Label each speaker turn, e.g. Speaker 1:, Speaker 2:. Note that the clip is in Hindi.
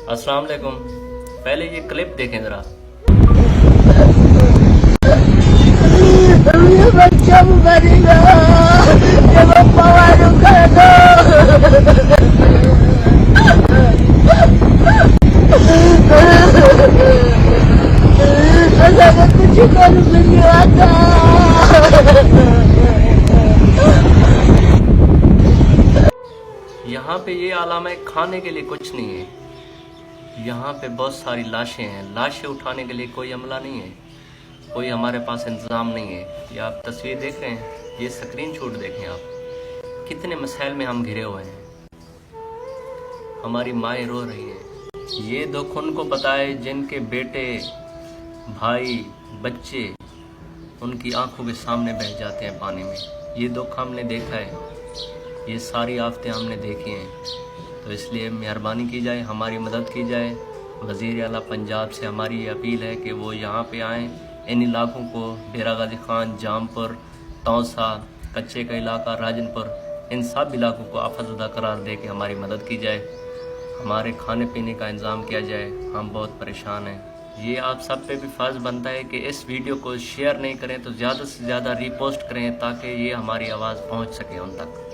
Speaker 1: अस्सलाम वालेकुम। पहले ये क्लिप देखें ज़रा।
Speaker 2: बच्चा मरेगा जब पवार कर दो। कुछ कर नहीं आता।
Speaker 1: यहाँ पे ये आलामा खाने के लिए कुछ नहीं है। यहाँ पे बहुत सारी लाशें हैं। लाशें उठाने के लिए कोई अमला नहीं है, कोई हमारे पास इंतज़ाम नहीं है। ये आप तस्वीर देख रहे हैं, ये स्क्रीन शॉट देखें आप। कितने मसाइल में हम घिरे हुए हैं। हमारी माएँ रो रही हैं। ये दुख उनको पता है जिनके बेटे, भाई, बच्चे उनकी आंखों के सामने बह जाते हैं पानी में। ये दुख हमने देखा है, ये सारी आफतें हमने देखी हैं। तो इसलिए मेहरबानी की जाए, हमारी मदद की जाए। वज़ीर आला पंजाब से हमारी ये अपील है कि वो यहाँ पे आएँ, इन इलाकों को, डेरा गाजी खान, जामपुर, तौसा, कच्चे का इलाका, राजनपुर, इन सब इलाकों को आफतज़दा करार दे के हमारी मदद की जाए, हमारे खाने पीने का इंतज़ाम किया जाए। हम बहुत परेशान हैं। ये आप सब पे भी फ़र्ज़ बनता है कि इस वीडियो को शेयर नहीं करें तो ज़्यादा से ज़्यादा रीपोस्ट करें, ताकि ये हमारी आवाज़ पहुँच सके उन तक।